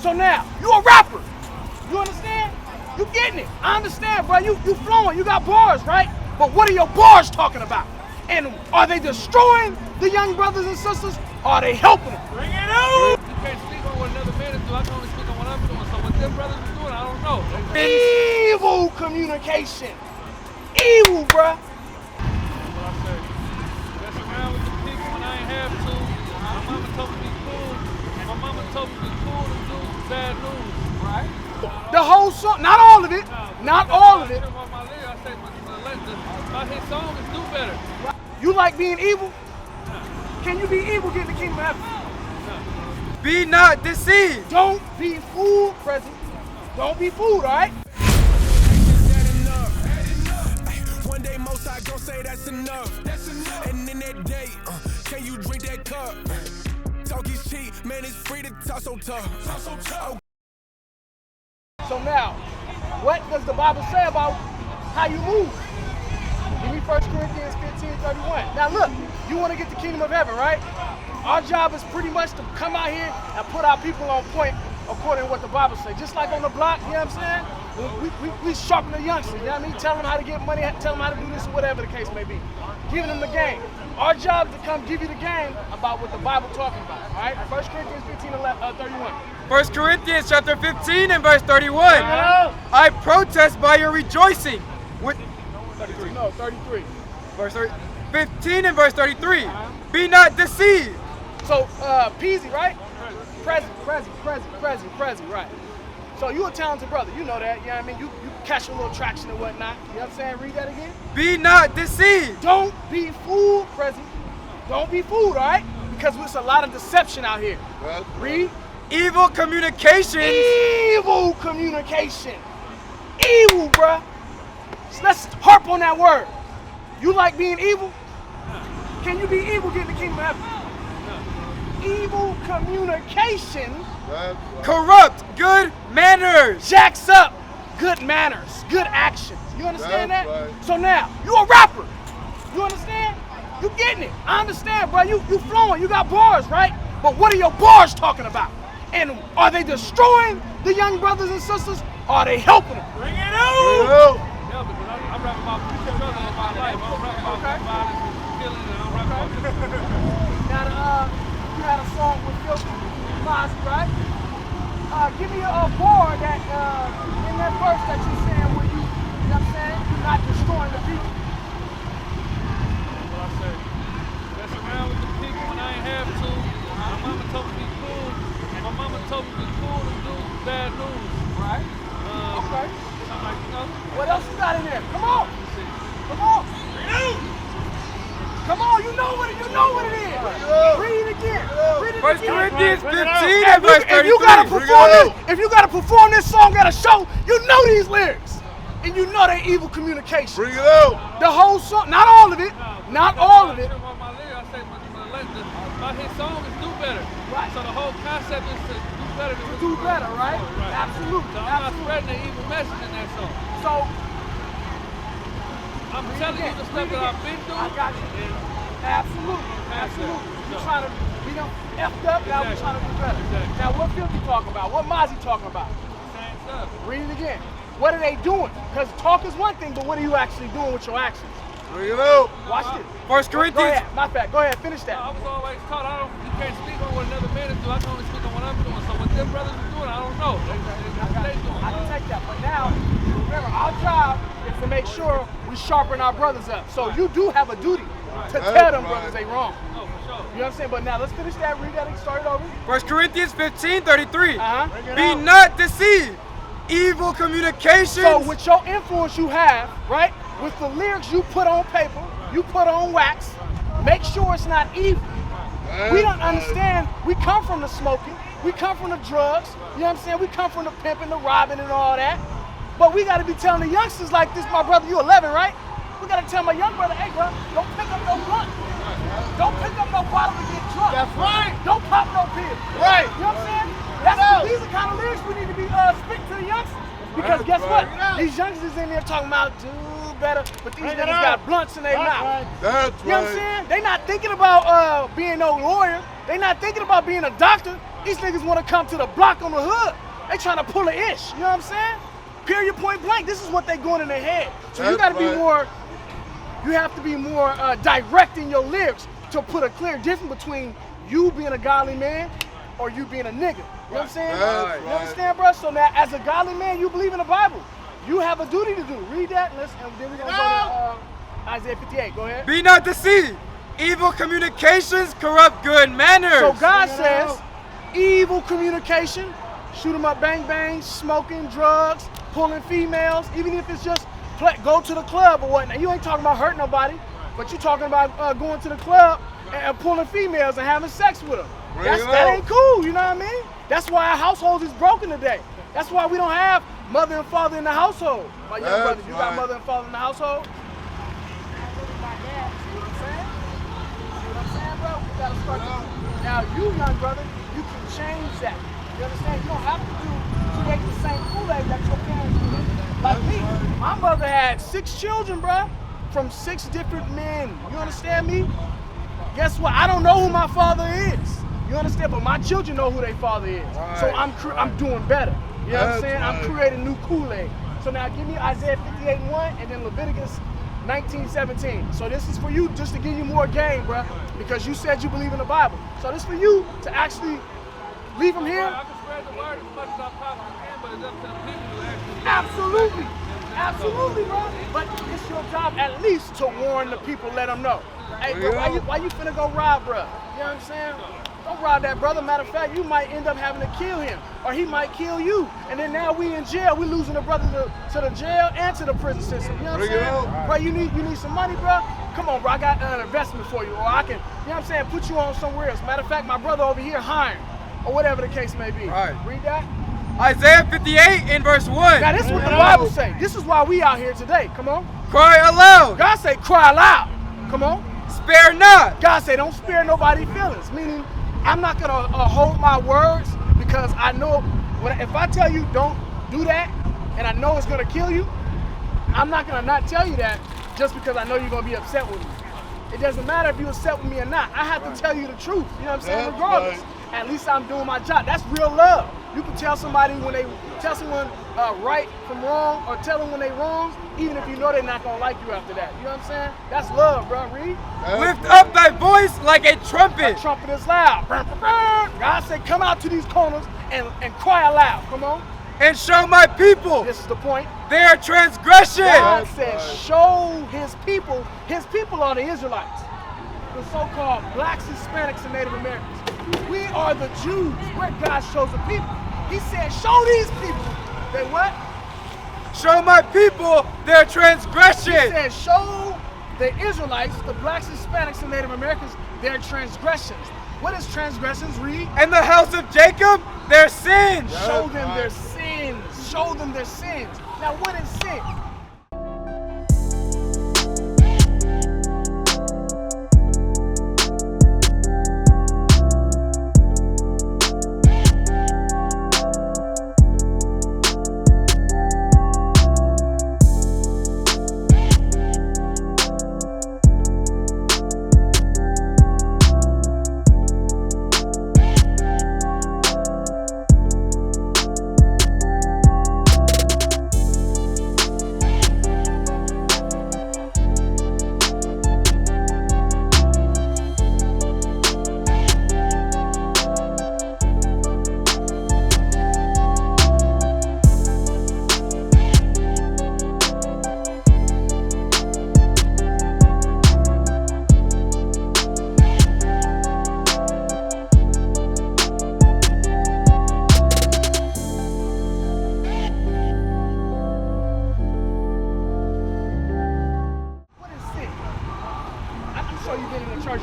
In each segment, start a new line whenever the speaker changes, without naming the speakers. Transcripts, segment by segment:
So now, you a rapper. You understand? You getting it. I understand, bro. You flowing. You got bars, right? But what are your bars talking about? And are they destroying the young brothers and sisters? Or are they helping them?
Bring it out! You can't speak on what another man is doing. I can only speak on what I'm doing. So what them brothers are doing, I don't know.
Evil communication. Evil, bro.
That's what I say. Mess around with the people when I ain't have to. My mama told me to be cool. My mama told me to be cool and do bad news. Right?
The whole song, not all of it. Not all of it.
I said, my hit song is do better.
You like being evil? Can you be evil getting the kingdom of heaven?
Be not deceived.
Don't be fooled, Prezi. Don't be fooled, all right?
One day most I gon' say that's enough. And in that day, can you drink that cup? Talk is cheap, man, it's free to talk so tough.
So now, what does the Bible say about how you move? Give me 1 Corinthians 15:31. Now look, you want to get the kingdom of heaven, right? Our job is pretty much to come out here and put our people on point according to what the Bible says. Just like on the block, you know what I'm saying? We sharpen the youngsters, you know what I mean? Tell them how to get money, tell them how to do this, whatever the case may be. Giving them the game. Our job is to come give you the game about what the Bible talking about, all right? 1 Corinthians 15:31.
1 Corinthians chapter 15 and verse 31. I protest by your rejoicing. With
33. No, 33.
verse 15 and verse 33. Be not deceived.
So, Peasy, right? Prezi, right. So you a talented brother, you know that, you know what I mean? You catch a little traction and whatnot, you know what I'm saying? Read that again.
Be not deceived.
Don't be fooled, Prezi. Don't be fooled, all right? Because there's a lot of deception out here. Read.
Evil communications.
Evil communication. Evil, bruh. So let's harp on that word. You like being evil? Can you be evil getting the kingdom of heaven? Evil communication
Corrupt good manners.
jacks up good manners, good actions. You understand that?
That's right.
So now, you a rapper. You understand? You getting it. I understand, bro. You flowing. You got bars, right? But what are your bars talking about? And are they destroying the young brothers and sisters? Or are they helping them?
Bring it out! Yeah, because I'm rapping about struggle in my life. I don't rap about violence and killing, and I don't rap about
Now, you had a song with Filthy Mozzie, right? Give me a bar that, in that verse that you're saying where you know what I'm saying? You're not destroying the people.
That's what I say. Mess around with the people when I ain't have to. My mama told me to be cool. My mama told me to be cool and do bad news.
Right? Okay.
I'm like, you know.
What else you got in there? Come on. Come on. Come on, you know what it is. Read it again. Read it
1
again.
Corinthians 15 and verse 33.
If you gotta perform this song at a show, you know these lyrics. And you know they evil communication.
Bring it out.
The whole song, not all of it. Not all of it.
I say my hit song is do better.
Right.
So the whole concept is to do better than
Do better, right? Absolutely.
So I'm not spreading the evil message in that song.
So
I'm telling you the stuff that I've been through.
I got you. Absolutely. You're trying to be them effed up, now we're trying to do better.
Exactly.
Now what Filthy talking about? What Mozzie talking about?
Same stuff.
Read it again. What are they doing? Because talk is one thing, but what are you actually doing with your actions?
Bring it out.
Watch this.
1
Go
Corinthians.
ahead. My bad. Go ahead. Finish that.
I was always taught you can't speak on what another man is doing. I can only speak on what I'm doing. So what them brothers are doing, I don't know. They doing.
I can take that. But now, remember, our job is to make sure we sharpen our brothers up. So you do have a duty to tell them brothers they wrong.
Oh, for sure.
You know what I'm saying? But now let's finish that. Read that and start it over.
1 Corinthians 15:33.
Uh-huh.
Be not deceived. Evil communications.
So with your influence you have, right? With the lyrics you put on paper, you put on wax, make sure it's not evil. We don't understand. We come from the smoking. We come from the drugs. You know what I'm saying? We come from the pimping, the robbing, and all that. But we got to be telling the youngsters like this, my brother, you 11, right? We got to tell my young brother, hey, bro, don't pick up no blunt. Don't pick up no bottle and get drunk.
That's right.
Don't pop no pills.
Right.
You know what I'm saying? These are kind of lyrics we need to be speaking to the youngsters. Because guess what? These youngsters in there talking about do better, but these niggas got blunts in their mouth.
That's
You know what I'm saying? They not thinking about being no lawyer. They not thinking about being a doctor. These niggas want to come to the block on the hood. They trying to pull an ish. You know what I'm saying? Period, point blank. This is what they going in their head. So you got to be more. You have to be more direct in your lyrics to put a clear difference between you being a godly man or you being a nigga. You know what I'm saying? You understand, bro? So now, as a godly man, you believe in the Bible. You have a duty to do. Read that, and then we're going to go to Isaiah 58. Go ahead.
Be not deceived. Evil communications corrupt good manners.
So God says, evil communication, shoot 'em up, bang, bang, smoking, drugs, pulling females, even if it's just go to the club or whatnot. You ain't talking about hurting nobody, but you talking about going to the club and pulling females and having sex with them. That ain't cool, you know what I mean? That's why our household is broken today. That's why we don't have mother and father in the household. My young brother, you got mother and father in the household? Now you, young brother, you can change that. You understand? You don't have to create the same Kool-Aid that your parents did. Like me, my mother had 6 children, bruh, from 6 different men. You understand me? Guess what? I don't know who my father is. You understand? But my children know who their father is. So I'm doing better. You know what I'm saying? I'm creating new Kool-Aid. So now give me Isaiah 58:1 and then Leviticus 19:17. So this is for you just to give you more game, bro, because you said you believe in the Bible. So this is for you to actually leave them here.
I can spread the word as much as I possibly can, but it's up to the people to actually.
Absolutely. Absolutely, bro. But it's your job at least to warn the people, let them know. Hey, bro, why you finna go rob, bro? You know what I'm saying? Don't rob that brother. Matter of fact, you might end up having to kill him, or he might kill you. And then now we in jail. We losing a brother to the jail and to the prison system. You know what I'm saying? Bro, you need some money, bro? Come on, bro. I got an investment for you, or I can, you know what I'm saying, put you on somewhere else. Matter of fact, my brother over here hiring, or whatever the case may be.
Right.
Read that.
Isaiah 58 in verse 1.
Now this is what the Bible say. This is why we out here today. Come on.
Cry aloud.
God say cry loud. Come on.
Spare not.
God say don't spare nobody's feelings. Meaning, I'm not gonna hold my words because I know if I tell you don't do that and I know it's gonna kill you, I'm not gonna not tell you that just because I know you're gonna be upset with me. It doesn't matter if you're upset with me or not. I have to tell you the truth. You know what I'm saying? Regardless. At least I'm doing my job. That's real love. You can tell somebody when they tell someone right from wrong, or tell them when they wrong, even if you know they're not gonna like you after that. You know what I'm saying? That's love, bro. Read.
Lift up thy voice like a trumpet.
A trumpet is loud. God said, come out to these corners and cry aloud. Come on.
And show my people
This is the point.
their transgression.
God said, show his people. His people are the Israelites, the so-called blacks, Hispanics, and Native Americans. We are the Jews. We're God's chosen people. He said, show these people. They what?
Show my people their transgression.
He said, show the Israelites, the blacks, Hispanics, and Native Americans, their transgressions. What is transgressions? Read.
And the house of Jacob their sins.
Show them their sins. Show them their sins. Now, what is sin?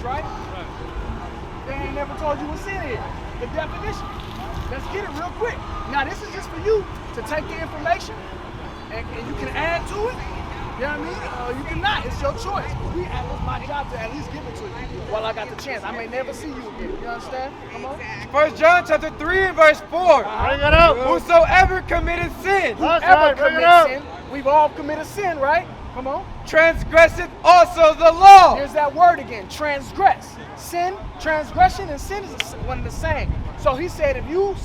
Right? They ain't never told you what sin is. The definition. Let's get it real quick. Now this is just for you to take the information and you can add to it. You know what I mean? Or you cannot. It's your choice. But it's my job to at least give it to you while I got the chance. I may never see you again. You understand? Come on.
1 John chapter 3 and verse 4.
Bring it up.
Whosoever committed sin.
Whoever commits sin. We've all committed sin, right? Come on.
Transgresseth also the law.
Here's that word again, transgress. Sin, transgression, and sin is one and the same. So he said if you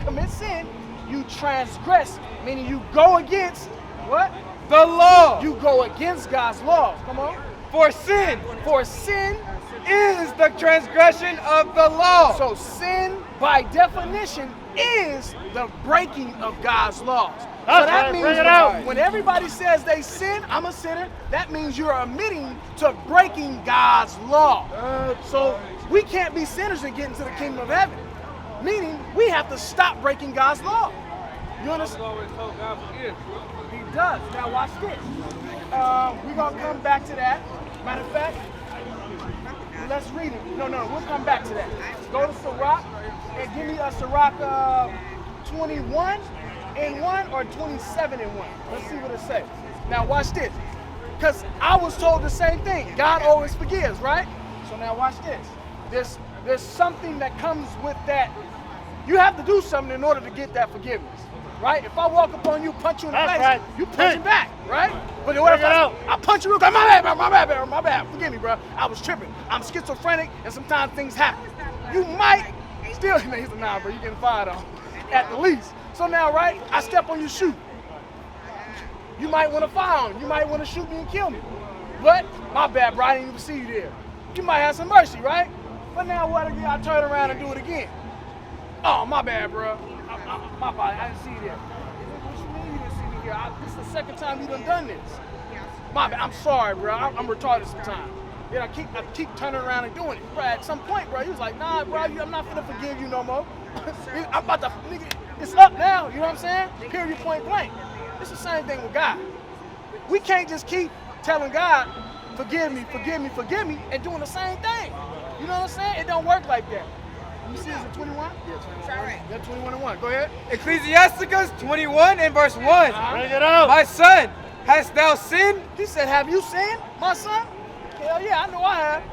commit sin, you transgress, meaning you go against what?
The law.
You go against God's laws. Come on.
For sin is the transgression of the law.
So sin, by definition, is the breaking of God's laws. So that means when everybody says they sin, I'm a sinner, that means you're admitting to breaking God's law. So we can't be sinners and get into the kingdom of heaven. Meaning we have to stop breaking God's law. You understand?
always told God forgive.
He does. Now watch this. We're going to come back to that. Matter of fact, let's read it. No, we'll come back to that. Go to Sirach and give me a Sirach 21 and 1 or 27 and 1. Let's see what it says. Now watch this. Because I was told the same thing. God always forgives, right? So now watch this. There's something that comes with that. You have to do something in order to get that forgiveness, right? If I walk up on you, punch you in the face, you punch back, right? But what if I punch you, my bad, forgive me, bro. I was tripping. I'm schizophrenic, and sometimes things happen. You might still, he's like, nah, bro, you getting fired on, at the least. So now, right, I step on your shoe. You might want to fire on me. You might want to shoot me and kill me. But, my bad, bro, I didn't even see you there. You might have some mercy, right? But now what again? I turn around and do it again. Oh, my bad, bro. My bad, I didn't see you there. What you mean you didn't see me here? This is the second time you done this. My bad, I'm sorry, bro. I'm retarded sometimes. Yeah, I keep turning around and doing it. Bro, at some point, bro, he was like, nah, bro, I'm not finna forgive you no more. I'm about to, nigga, it's up now, you know what I'm saying? Period, point blank. It's the same thing with God. We can't just keep telling God, forgive me, and doing the same thing. You know what I'm saying? It don't work like that. You see, is it 21? Yeah, 21. Yeah, 21 and 1. Go ahead.
Ecclesiasticus 21 and verse 1.
Bring
it out. My son, hast thou sinned?
He said, have you sinned, my son? Hell yeah, I know I have.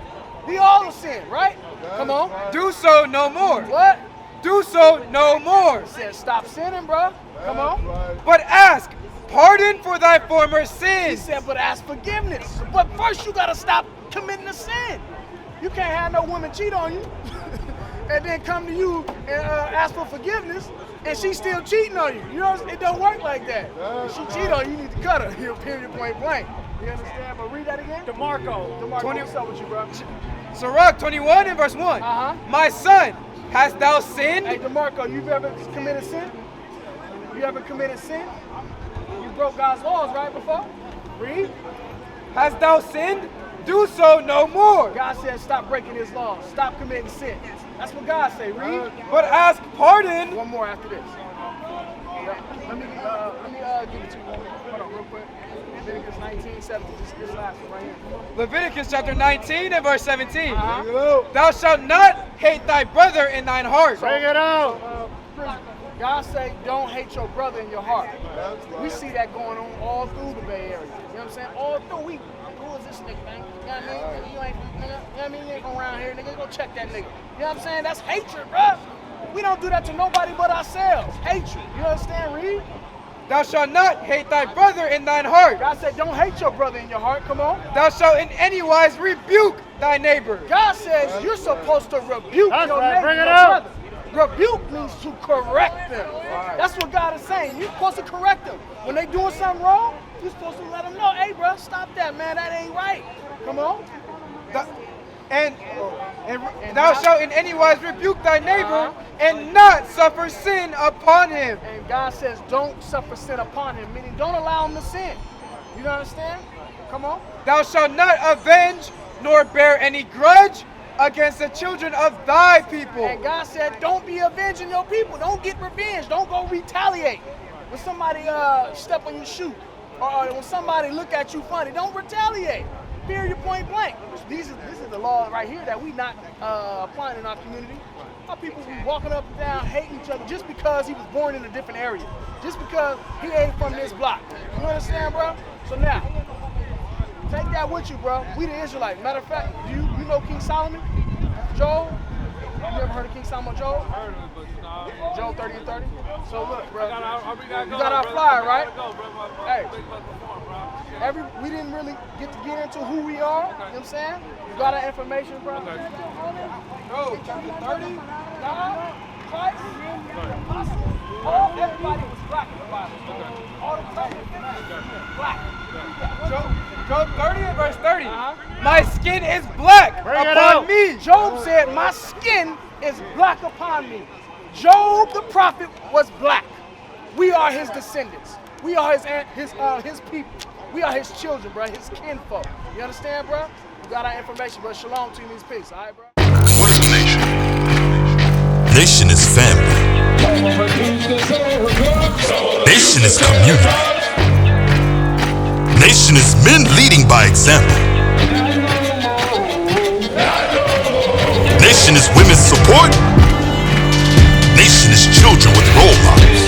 We all have sinned, right? Come on.
Do so no more.
What?
Do so no more.
He said, stop sinning, bro. Come on.
But ask pardon for thy former sins.
He said, but ask forgiveness. But first you gotta stop committing the sin. You can't have no woman cheat on you and then come to you and ask for forgiveness and she's still cheating on you. You know, it don't work like that. If she cheat on you, you need to cut her. Period, point blank. You understand? But read that again. DeMarco, what's up with you, bro?
Sirach 21 and verse 1. My son, hast thou sinned?
Hey, DeMarco, you ever committed sin? You ever committed sin? You broke God's laws, right, before? Read.
Hast thou sinned? Do so no more.
God said stop breaking his laws. Stop committing sin. That's what God say. Read.
But ask pardon.
One more after this. Let me give it to you. Hold on real quick. Leviticus 19:17. This last one right here.
Leviticus chapter 19 and verse 17. Thou shalt not hate thy brother in thine heart.
Bring it out. God say don't hate your brother in your heart. We see that going on all through the Bay Area. You know what I'm saying? All through. Who is this nigga, man? You know what I mean? You ain't, nigga, you know what I mean? You ain't going around here, nigga. Go check that nigga. You know what I'm saying? That's hatred, bro. We don't do that to nobody but ourselves. Hatred. You understand? Read.
Thou shalt not hate thy brother in thine heart.
God said, don't hate your brother in your heart. Come on.
Thou shalt in any wise rebuke thy neighbor.
God says you're supposed to rebuke your neighbor. Bring it out. Rebuke means to correct them. That's what God is saying. You're supposed to correct them. When they doing something wrong, you're supposed to let them know, hey, bro, stop that, man. That ain't right. Come on.
And thou shalt in any wise rebuke thy neighbor and not suffer sin upon him.
And God says don't suffer sin upon him, meaning don't allow him to sin. You don't understand? Come on.
Thou shalt not avenge nor bear any grudge against the children of thy people.
And God said don't be avenging your people. Don't get revenge. Don't go retaliate. When somebody step on your shoe or when somebody look at you funny, don't retaliate. Period, point blank. This is the law right here that we not applying in our community. Our people be walking up and down hating each other just because he was born in a different area. Just because he ain't from this block. You understand, bro? So now, take that with you, bro. We the Israelites. Matter of fact, you know King Solomon? Joel? You never heard of King Solomon Joel?
Heard of it, but you know.
Joel 30 and 30? So look, bro.
You
got our flyer, right? Hey.
Hey.
We didn't really get into who we are, you know what I'm saying? You got our information, bro?
No, chapter 30?
No. Christ, the apostles, everybody was black in the Bible. All the prophets, black.
Job 30 and verse 30. My skin is black upon me.
Job said, my skin is black upon me. Job the prophet was black. We are his descendants. We are his people. We are his children, bro. His kinfolk. You understand, bro? You got our information, bro. Shalom to you in these peace. All right, bro?
What is a nation? Nation is family. Nation is community. Nation is men leading by example. Nation is women's support. Nation is children with role models.